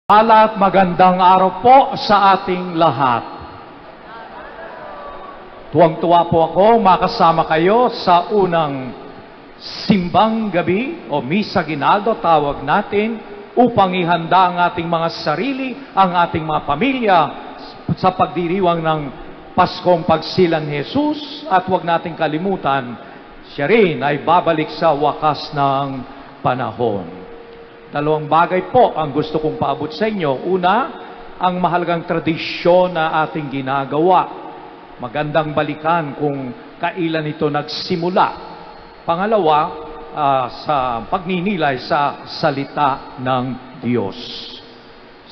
At magandang araw po sa ating lahat. Tuwang-tuwa po ako makasama kayo sa unang simbang gabi o Misa Ginaldo tawag natin upang ihanda ang ating mga sarili, ang ating mga pamilya sa pagdiriwang ng Paskong Pagsilang ni Jesus. At huwag nating kalimutan, siya rin ay babalik sa wakas ng panahon. Dalawang bagay po ang gusto kong paabot sa inyo. Una, ang mahalagang tradisyon na ating ginagawa. Magandang balikan kung kailan ito nagsimula. Pangalawa, sa pagninilay sa salita ng Diyos.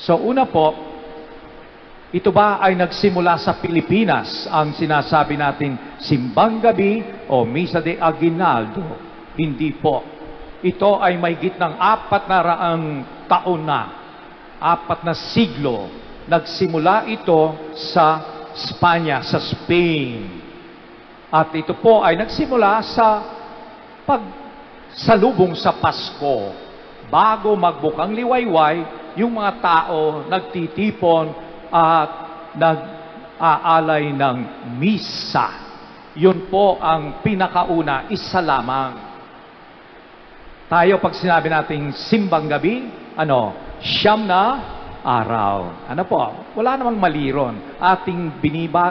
So una po, ito ba ay nagsimula sa Pilipinas, ang sinasabi natin simbang gabi o Misa de Aguinaldo? Hindi po. Ito ay mahigit ng 400 taon na, 4 na siglo. Nagsimula ito sa Spanya, sa Spain. At ito po ay nagsimula sa pagsalubong sa Pasko. Bago magbukang liwayway, yung mga tao nagtitipon at nag-aalay ng misa. Yun po ang pinakauna, isa lamang. Tayo, pag sinabi nating simbang gabi, siyam na araw. Ano po? Wala namang mali ron. Ating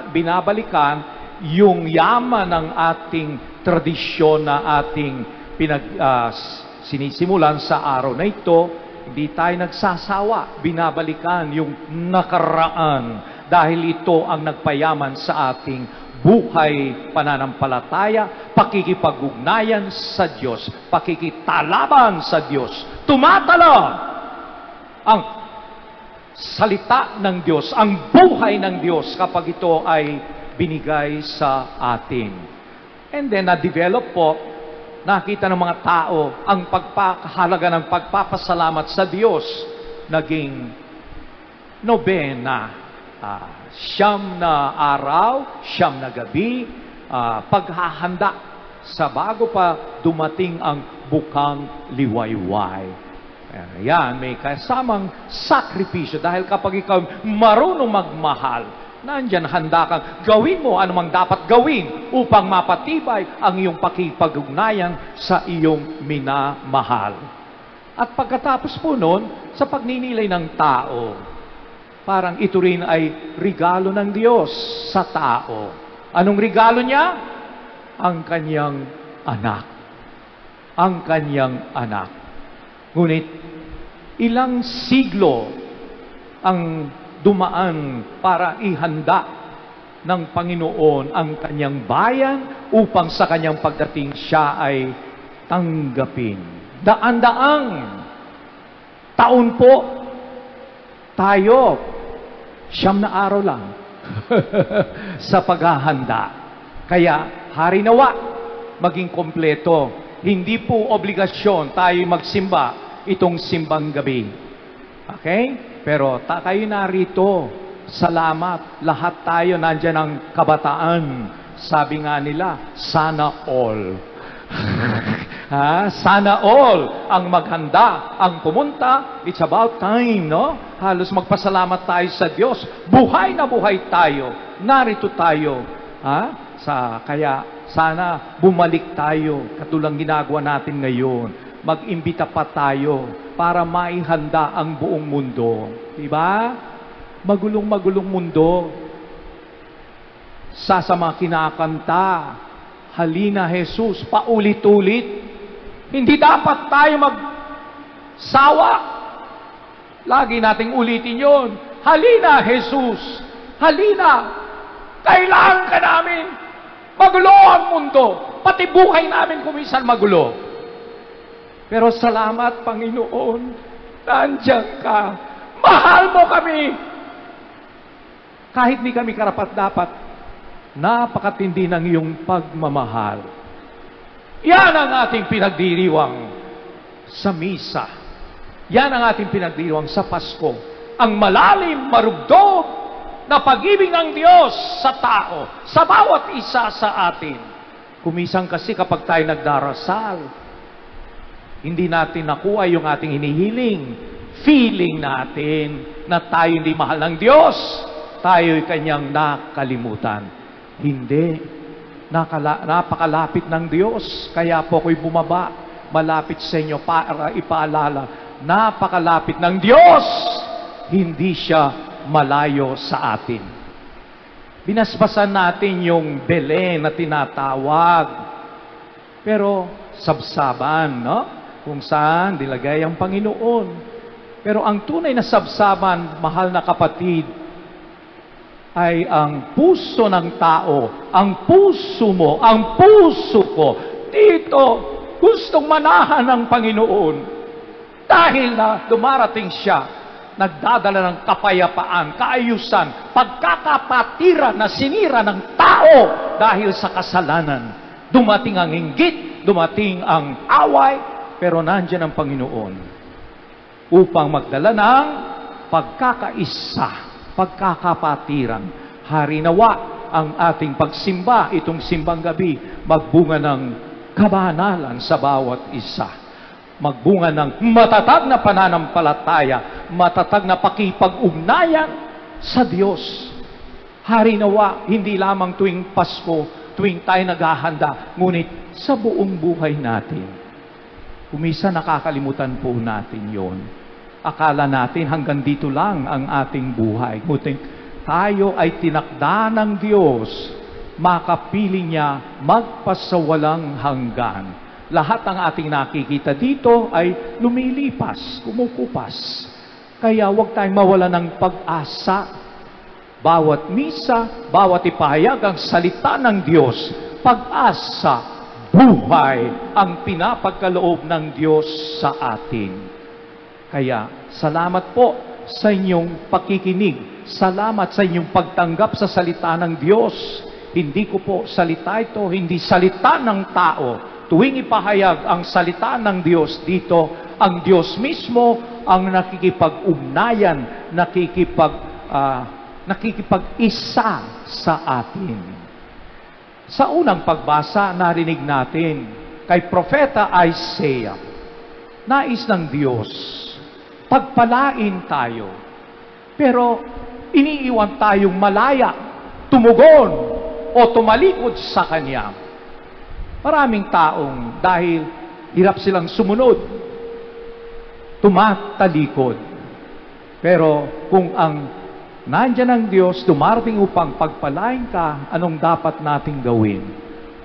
binabalikan yung yaman ng ating tradisyon na ating sinisimulan sa araw na ito. Hindi tayo nagsasawa. Binabalikan yung nakaraan dahil ito ang nagpayaman sa ating buhay pananampalataya, pakikipag-ugnayan sa Diyos, pakikitalaban sa Diyos. Tumatalon ang salita ng Diyos, ang buhay ng Diyos kapag ito ay binigay sa atin. And then, na-develop po, nakita ng mga tao ang pagpakahalaga ng pagpapasalamat sa Diyos, naging nobena. Siyam na araw, siyam na gabi, paghahanda sa bago pa dumating ang bukang liwayway. Yan, may kasamang sakripisyo dahil kapag ikaw marunong magmahal, nandyan handa kang gawin mo anumang dapat gawin upang mapatibay ang iyong pakipag-ugnayan sa iyong minamahal. At pagkatapos po nun, sa pagninilay ng tao, parang ito rin ay regalo ng Diyos sa tao. Anong regalo niya? Ang kanyang anak. Ang kanyang anak. Ngunit, ilang siglo ang dumaan para ihanda ng Panginoon ang kanyang bayan upang sa kanyang pagdating siya ay tanggapin. Daan-daang taon po tayo, siyam na araw lang sa paghahanda. Kaya, hari nawa, maging kompleto. Hindi po obligasyon tayo magsimba itong simbang gabi. Okay? Pero kayo narito, salamat. Lahat tayo nandyan ang kabataan. Sabi nga nila, sana all. Sana all ang maghanda, ang pumunta. It's about time, no? Halos magpasalamat tayo sa Diyos. Buhay na buhay tayo. Narito tayo. Kaya sana bumalik tayo. Katulang ginagawa natin ngayon. Mag-imbita pa tayo para maihanda ang buong mundo. Diba? Magulong-magulong mundo. Sa mga kinakanta, halina Jesus, paulit-ulit. Hindi dapat tayo magsawa. Lagi nating ulitin yon. Halina Jesus, halina. Kailangan ka namin. Magulo ang mundo. Pati buhay namin kuminsan magulo. Pero salamat Panginoon, nandiyan ka. Mahal mo kami. Kahit di kami karapat-dapat, napakatindi ng iyong pagmamahal. Yan ang ating pinagdiriwang sa misa. Yan ang ating pinagdiriwang sa Pasko. Ang malalim, marugdog na pag-ibig ng Diyos sa tao, sa bawat isa sa atin. Kumisang kasi kapag tayo nagdarasal, hindi natin nakuha yung ating hinihiling. feeling natin na tayo hindi mahal ng Diyos, tayo'y kanyang nakalimutan. Hindi. Napakalapit ng Diyos. Kaya po ako'y bumaba, malapit sa inyo para ipaalala. Napakalapit ng Diyos. Hindi siya malayo sa atin. Binasbasan natin yung Belen na tinatawag. Pero sabsaban, no? Kung saan nilagay ang Panginoon. Pero ang tunay na sabsaban, mahal na kapatid, ay ang puso ng tao, ang puso mo, ang puso ko. Dito, gustong manahan ng Panginoon. Dahil na dumarating siya, nagdadala ng kapayapaan, kaayusan, pagkakapatiran na sinira ng tao dahil sa kasalanan. Dumating ang inggit, dumating ang away, pero nandiyan ang Panginoon upang magdala ng pagkakaisa, pagkakapatiran. Hari nawa ang ating pagsimba, itong simbang gabi, magbunga ng kabanalan sa bawat isa. Magbunga ng matatag na pananampalataya, matatag na pakipag-ugnayan sa Diyos. Hari nawa, hindi lamang tuwing Pasko, tuwing tayo naghahanda, ngunit sa buong buhay natin. Kumisa nakakalimutan po natin yon. Akala natin hanggang dito lang ang ating buhay. Ngunit tayo ay tinakda ng Diyos, makapili niya magpasawalang hanggan. Lahat ng ating nakikita dito ay lumilipas, kumukupas. Kaya huwag tayong mawala ng pag-asa. Bawat misa, bawat ipahayag ang salita ng Diyos, pag-asa, buhay ang pinapagkaloob ng Diyos sa atin. Kaya, salamat po sa inyong pakikinig. Salamat sa inyong pagtanggap sa salita ng Diyos. Hindi ko po salita ito, hindi salita ng tao. Tuwing ipahayag ang salita ng Diyos dito, ang Diyos mismo ang nakikipag-ugnayan, nakikipag-isa sa atin. Sa unang pagbasa, narinig natin kay Propeta Isaiah, nais ng Diyos, pagpalain tayo. Pero iniiwan tayong malaya, tumugon, o tumalikod sa Kanya. Maraming taong dahil hirap silang sumunod, tumatalikod. Pero kung ang nandiyan ang Diyos, dumarating upang pagpalain ka, anong dapat nating gawin?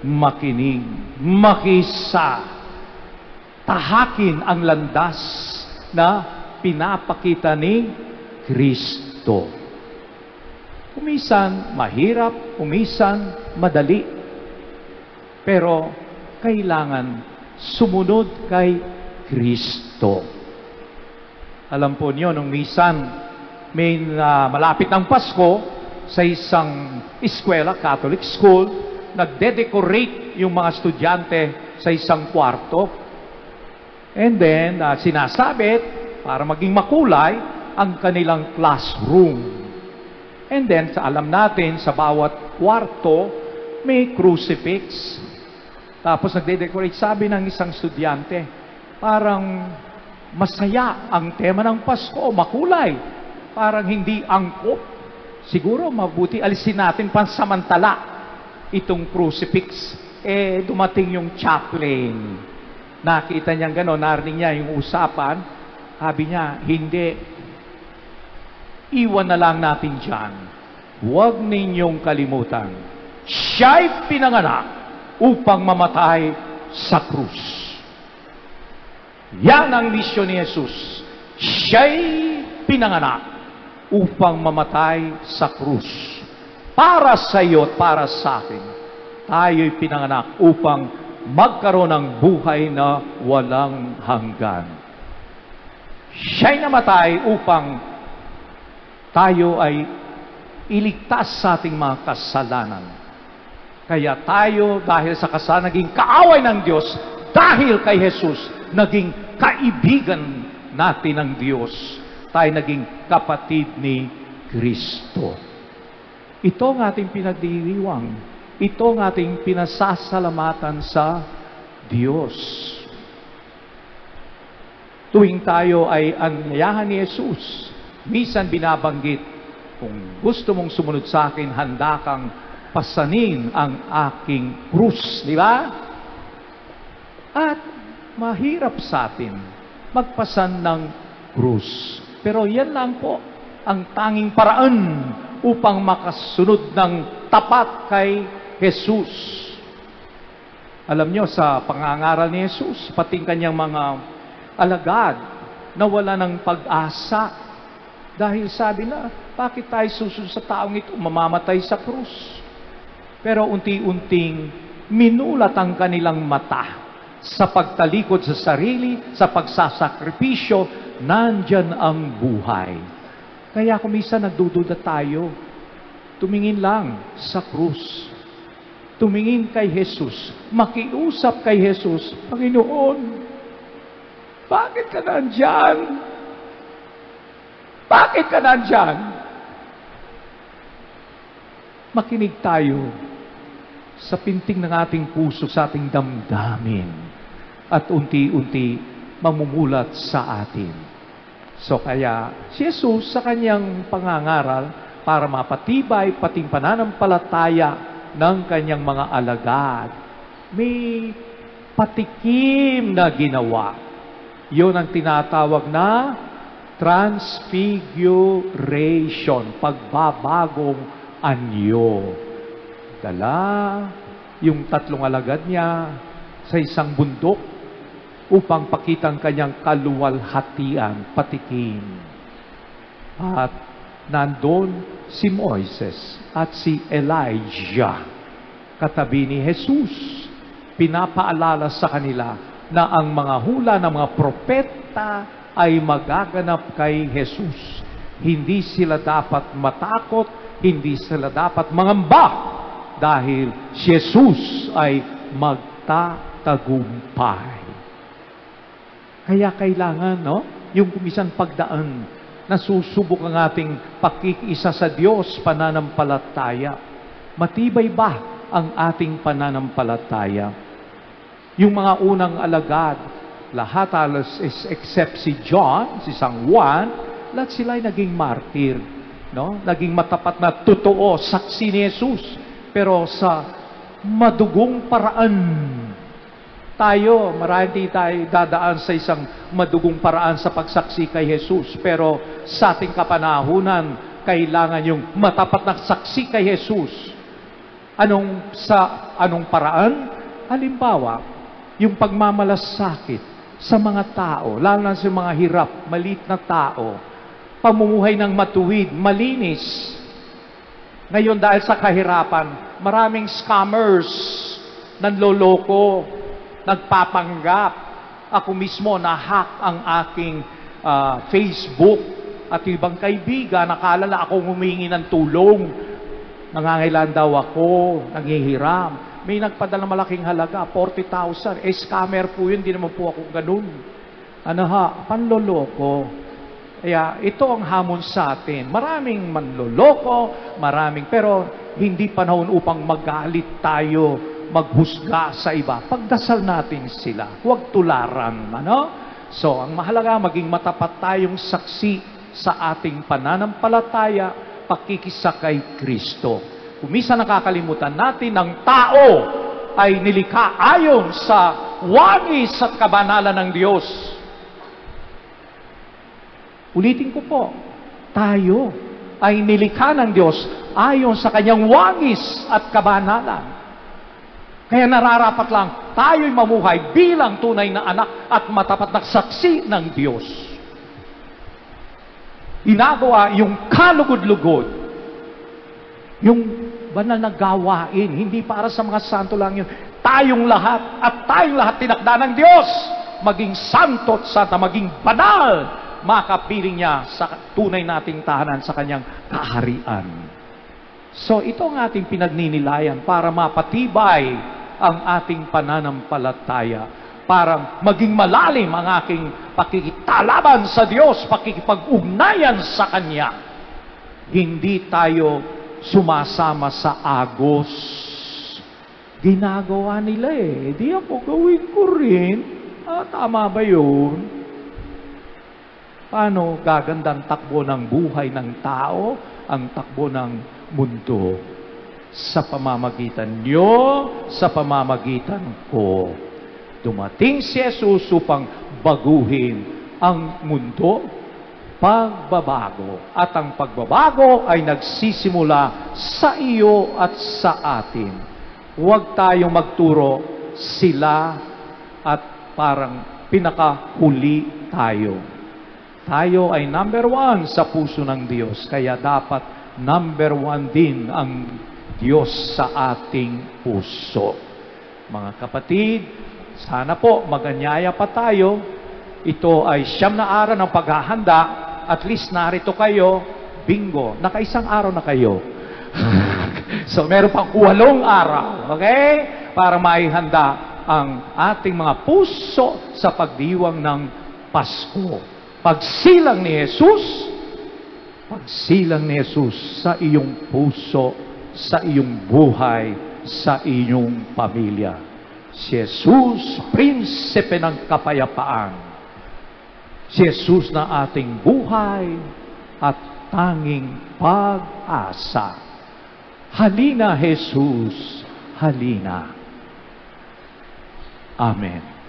Makinig, makisa, tahakin ang landas na pinapakita ni Kristo. Kumisan mahirap, kumisan madali. Pero kailangan sumunod kay Kristo. Alam po niyo, nung misan, may malapit ng Pasko, sa isang eskwela, Catholic school, nagde-decorate yung mga estudyante sa isang kwarto. And then, sinasabit, para maging makulay, ang kanilang classroom. And then, alam natin, sa bawat kwarto, may crucifix. Tapos nagde-decorate, sabi ng isang estudyante, parang masaya ang tema ng Pasko, makulay. Parang hindi angkop. Siguro mabuti alisin natin pansamantala itong crucifix. Dumating yung chaplain. Nakita niya gano'n, narinig niya yung usapan. Sabi niya, hindi. Iwan na lang natin dyan. Huwag ninyong kalimutan. Siya'y pinanganak upang mamatay sa krus. Yan ang misyon ni Jesus. Siya'y pinanganak upang mamatay sa krus. Para sa iyo at para sa akin. Tayo'y pinanganak upang magkaroon ng buhay na walang hanggan. Siya'y namatay upang tayo ay iligtas sa ating mga kasalanan. Kaya tayo, dahil sa kasalanan, naging kaaway ng Diyos. Dahil kay Jesus, naging kaibigan natin ng Diyos. Tayo naging kapatid ni Kristo. Ito ang ating pinagdiriwang. Ito ang ating pinasasalamatan sa Diyos. Tuwing tayo ay anyayahan ni Jesus, minsan binabanggit, kung gusto mong sumunod sa akin, handa kang pasanin ang aking krus. Di ba? At mahirap sa atin magpasan ng krus. Pero yan lang po ang tanging paraan upang makasunod ng tapat kay Jesus. Alam nyo, sa pangangaral ni Jesus, pati kanyang mga alagad na wala ng pag-asa. Dahil sabi na, bakit tayo susunod sa taong ito? Mamamatay sa krus. Pero unti-unting minulat ang kanilang mata sa pagtalikod sa sarili, sa pagsasakripisyo, nandyan ang buhay. Kaya kung minsan nagdududa tayo, tumingin lang sa krus. Tumingin kay Jesus. Makiusap kay Jesus, Panginoon, bakit ka nandyan? Bakit ka nandyan? Makinig tayo sa pinting ng ating puso, sa ating damdamin, at unti-unti mamumulat sa atin. So kaya, si Jesus sa kanyang pangangaral, para mapatibay pating pananampalataya ng kanyang mga alagad, may patikim na ginawa. Yun ang tinatawag na transfiguration, pagbabagong anyo. Dala yung tatlong alagad niya sa isang bundok upang pakitang kanyang kaluwalhatian, patikim. At nandun si Moises at si Elijah katabi ni Jesus. Pinapaalala sa kanila na ang mga hula ng mga propeta ay magaganap kay Jesus. Hindi sila dapat matakot, hindi sila dapat mangamba, dahil si Jesus ay magtatagumpay. Kaya kailangan, no, yung kumisang pagdaan na susubok ang ating pakikiisa sa Diyos, pananampalataya. Matibay ba ang ating pananampalataya? Yung mga unang alagad, lahat halos except si John, si San Juan, lahat sila ay naging martir, no? Naging matapat na totoo, saksi ni Jesus. Pero sa madugong paraan, tayo, marami tayo dadaan sa isang madugong paraan sa pagsaksi kay Jesus. Pero sa ating kapanahunan, kailangan yung matapat na saksi kay Jesus. Anong paraan? Halimbawa, yung pagmamalasakit sa mga tao, lalo na sa mga hirap, maliit na tao, pamumuhay ng matuwid, malinis. Ngayon dahil sa kahirapan, maraming scammers, nanloloko, nagpapanggap. Ako mismo na-hack ang aking Facebook at ibang kaibigan, nakaalala akong humingi ng tulong. Nangangailan daw ako, nanghihiram. May nagpadala malaking halaga, 40,000. Scammer po yun, di naman po ako ganun. Panloloko. Kaya ito ang hamon sa atin. Maraming manloloko, pero hindi panahon upang magalit tayo, maghusga sa iba. Pagdasal natin sila. Huwag tularan. So, ang mahalaga, maging matapat tayong saksi sa ating pananampalataya, pakikisa kay Kristo. Kung minsan nakakalimutan natin, ang tao ay nilikha ayon sa wangis at kabanalan ng Diyos. Ulitin ko po, tayo ay nilikha ng Diyos ayon sa kanyang wangis at kabanalan. Kaya nararapat lang tayo'y mamuhay bilang tunay na anak at matapat na saksi ng Diyos. Ginagawa yung kalugod-lugod, yung banal na gawain, hindi para sa mga santo lang yun. Tayong lahat tinakda ng Diyos, maging santo at santa, maging banal, makapiling niya sa tunay nating tahanan sa kanyang kaharian. So ito ang ating pinagninilayan para mapatibay ang ating pananampalataya, para maging malalim ang aking pakikitalaban sa Diyos, pakikipag-ugnayan sa Kanya. Hindi tayo sumasama sa agos. Ginagawa nila Di ako gawin ko rin. Tama ba yun? Paano gaganda ang takbo ng buhay ng tao, ang takbo ng mundo? Sa pamamagitan nyo, sa pamamagitan ko. Dumating si Jesus upang baguhin ang mundo, pagbabago. At ang pagbabago ay nagsisimula sa iyo at sa atin. Huwag tayong magturo sila at parang pinakahuli tayo. Tayo ay number 1 sa puso ng Diyos. Kaya dapat number 1 din ang Diyos sa ating puso. Mga kapatid, sana po maganyaya pa tayo. Ito ay 9 na araw ng paghahanda. At least narito kayo, bingo, nakaisang araw na kayo. So meron pang 8 araw, okay? Para maihanda ang ating mga puso sa pagdiwang ng Pasko. Pagsilang ni Jesus sa iyong puso, sa iyong buhay, sa iyong pamilya. Si Jesus, prinsipe ng kapayapaan. Si Jesus na ating buhay at tanging pag-asa. Halina, Jesus, halina. Amen.